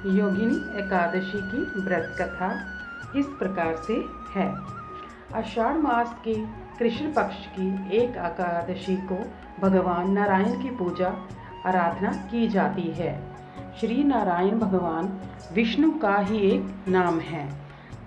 योगिनी एकादशी की व्रत कथा इस प्रकार से है। आषाढ़ मास के कृष्ण पक्ष की एक एकादशी को भगवान नारायण की पूजा आराधना की जाती है। श्री नारायण भगवान विष्णु का ही एक नाम है।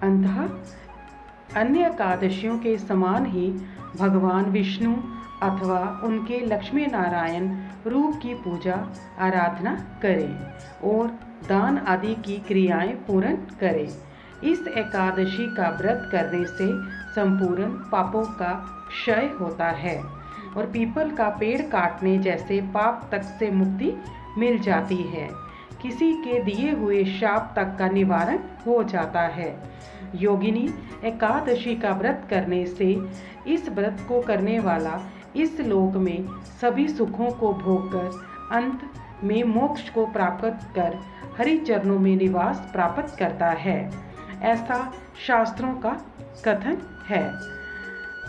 अंततः अन्य एकादशियों के समान ही भगवान विष्णु अथवा उनके लक्ष्मी नारायण रूप की पूजा आराधना करें और दान आदि की क्रियाएं पूर्ण करें। इस एकादशी का व्रत करने से संपूर्ण पापों का क्षय होता है और पीपल का पेड़ काटने जैसे पाप तक से मुक्ति मिल जाती है। किसी के दिए हुए शाप तक का निवारण हो जाता है। योगिनी एकादशी का व्रत करने से इस व्रत को करने वाला इस लोक में सभी सुखों को भोगकर अंत में मोक्ष को प्राप्त कर हरि चरणों में निवास प्राप्त करता है, ऐसा शास्त्रों का कथन है।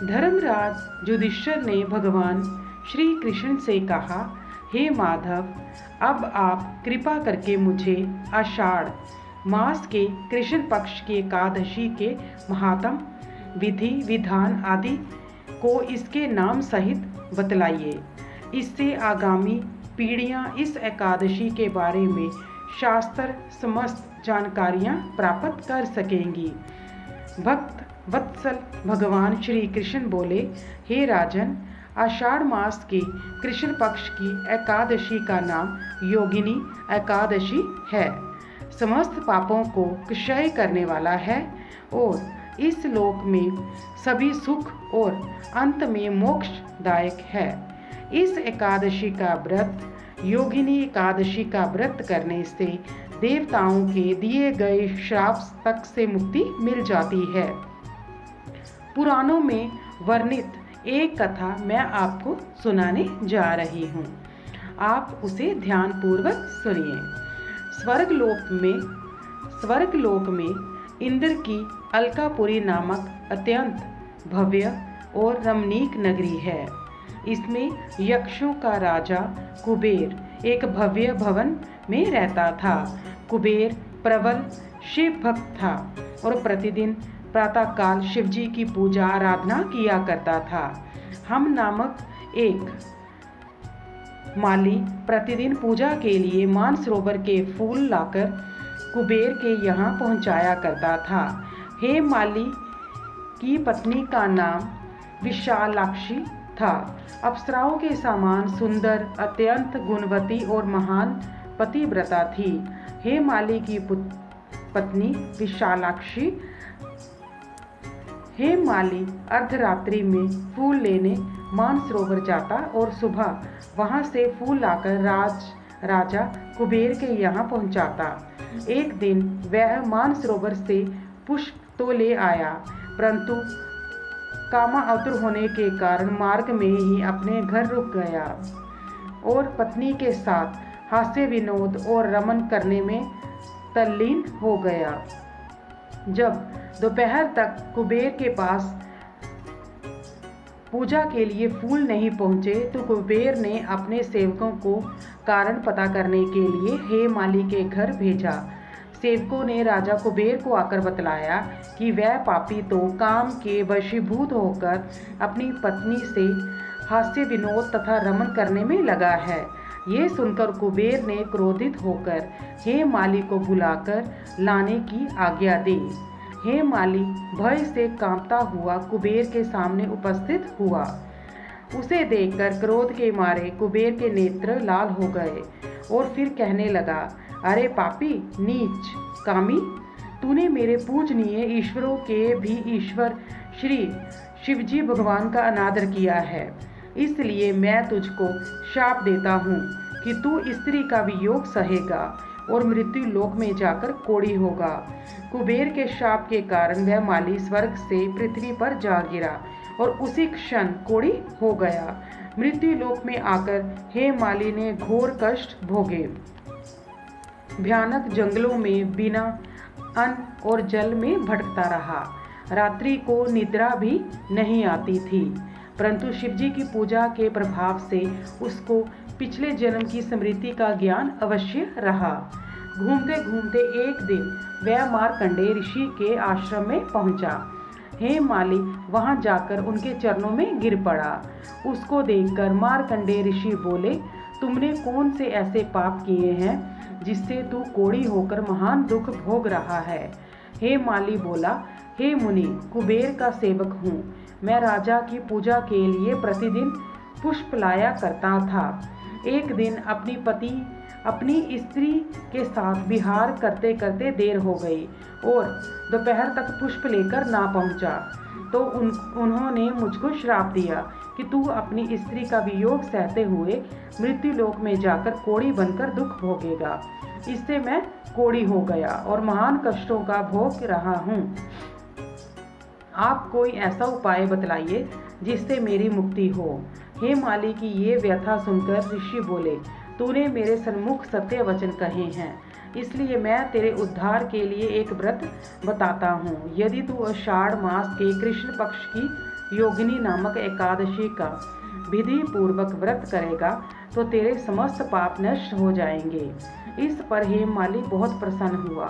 धर्मराज युधिष्ठिर ने भगवान श्री कृष्ण से कहा, हे माधव, अब आप कृपा करके मुझे आषाढ़ मास के कृष्ण पक्ष की एकादशी के महात्म विधि विधान आदि को इसके नाम सहित बतलाइए। इससे आगामी पीढ़ियां इस एकादशी के बारे में शास्त्र समस्त जानकारियां प्राप्त कर सकेंगी। भक्त वत्सल भगवान श्री कृष्ण बोले, हे राजन, आषाढ़ मास के कृष्ण पक्ष की एकादशी का नाम योगिनी एकादशी है। समस्त पापों को क्षय करने वाला है और इस लोक में सभी सुख और अंत में मोक्षदायक है। इस एकादशी का व्रत योगिनी एकादशी का व्रत करने से देवताओं के दिए गए श्राप तक से मुक्ति मिल जाती है। पुराणों में वर्णित एक कथा मैं आपको सुनाने जा रही हूँ। आप उसे ध्यान पूर्वक सुनिए। स्वर्गलोक में इंद्र की अलकापुरी नामक अत्यंत भव्य और रमणीक नगरी है। इसमें यक्षों का राजा कुबेर एक भव्य भवन में रहता था। कुबेर प्रबल शिव भक्त था और प्रतिदिन प्रातःकाल शिवजी की पूजा आराधना किया करता था। हम नामक एक माली प्रतिदिन पूजा के लिए मानसरोवर के फूल लाकर कुबेर के यहाँ पहुँचाया करता था। हे माली की पत्नी का नाम विशालाक्षी था। अप्सराओं के समान सुंदर, अत्यंत गुणवती और महान पतिव्रता थी। हे माली की पत्नी विशालाक्षी, हे माली अर्धरात्रि में फूल लेने मानसरोवर जाता और सुबह वहां से फूल लाकर राजा कुबेर के यहाँ पहुँचाता। एक दिन वह मानसरोवर से पुष्प तो ले आया, परंतु कामातुर होने के कारण मार्ग में ही अपने घर रुक गया और पत्नी के साथ हास्य विनोद और रमन करने में तल्लीन हो गया। जब दोपहर तक कुबेर के पास पूजा के लिए फूल नहीं पहुँचे तो कुबेर ने अपने सेवकों को कारण पता करने के लिए हे माली के घर भेजा। सेवकों ने राजा कुबेर को आकर बतलाया कि वह पापी तो काम के वशीभूत होकर अपनी पत्नी से हास्य विनोद तथा रमन करने में लगा है। ये सुनकर कुबेर ने क्रोधित होकर हे माली को बुलाकर लाने की आज्ञा दी। हे माली भय से कांपता हुआ कुबेर के सामने उपस्थित हुआ। उसे देखकर क्रोध के मारे कुबेर के नेत्र लाल हो गए और फिर कहने लगा, अरे पापी, नीच, कामी, तूने मेरे पूजनीय ईश्वरों के भी ईश्वर श्री शिवजी भगवान का अनादर किया है। इसलिए मैं तुझको शाप देता हूँ कि तू स्त्री का वियोग सहेगा और मृत्यु लोक में जाकर कोढ़ी होगा। कुबेर के शाप के कारण वह माली स्वर्ग से पृथ्वी पर जा गिरा और उसी क्षण कोढ़ी हो गया। मृत्यु लोक में आकर हे माली ने घोर कष्ट भोगे। भयानक जंगलों में बिना अन्न और जल में भटकता रहा। रात्रि को निद्रा भी नहीं आती थी, परंतु शिवजी की पूजा के प्रभाव से उसको पिछले जन्म की स्मृति का ज्ञान अवश्य रहा। घूमते घूमते एक दिन वह मार्कंडेय ऋषि के आश्रम में पहुंचा। हेममाली वहां जाकर उनके चरणों में गिर पड़ा। उसको देखकर मार्कंडेय ऋषि बोले, तुमने कौन से ऐसे पाप किए हैं जिससे तू कोढ़ी होकर महान दुख भोग रहा है। हेममाली बोला, हे मुनि, कुबेर का सेवक हूँ। मैं राजा की पूजा के लिए प्रतिदिन पुष्प लाया करता था। एक दिन अपनी स्त्री के साथ विहार करते करते देर हो गई और दोपहर तक पुष्प लेकर ना पहुंचा तो उन्होंने मुझको श्राप दिया कि तू अपनी स्त्री का वियोग सहते हुए मृत्युलोक में जाकर कोढ़ी बनकर दुख भोगेगा। इससे मैं कोढ़ी हो गया और महान कष्टों का भोग रहा हूँ। आप कोई ऐसा उपाय बतलाइए जिससे मेरी मुक्ति हो। हेममाली की ये व्यथा सुनकर ऋषि बोले, तूने मेरे सन्मुख सत्य वचन कहे हैं, इसलिए मैं तेरे उद्धार के लिए एक व्रत बताता हूँ। यदि तू आषाढ़ मास के कृष्ण पक्ष की योगिनी नामक एकादशी का विधि पूर्वक व्रत करेगा तो तेरे समस्त पाप नष्ट हो जाएंगे। इस पर हेममाली बहुत प्रसन्न हुआ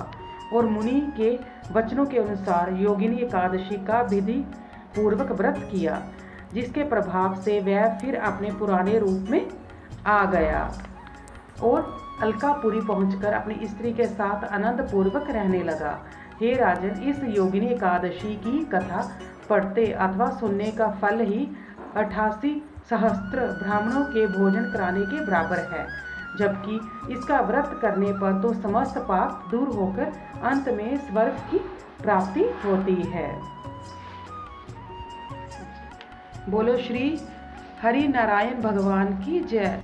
और मुनि के वचनों के अनुसार योगिनी एकादशी का विधि पूर्वक व्रत किया, जिसके प्रभाव से वह फिर अपने पुराने रूप में आ गया और अलकापुरी पहुंचकर अपनी स्त्री के साथ आनंद पूर्वक रहने लगा। हे राजन, इस योगिनी एकादशी की कथा पढ़ते अथवा सुनने का फल ही 88 सहस्त्र ब्राह्मणों के भोजन कराने के बराबर है, जबकि इसका व्रत करने पर तो समस्त पाप दूर होकर अंत में स्वर्ग की प्राप्ति होती है। बोलो श्री हरि नारायण भगवान की जय।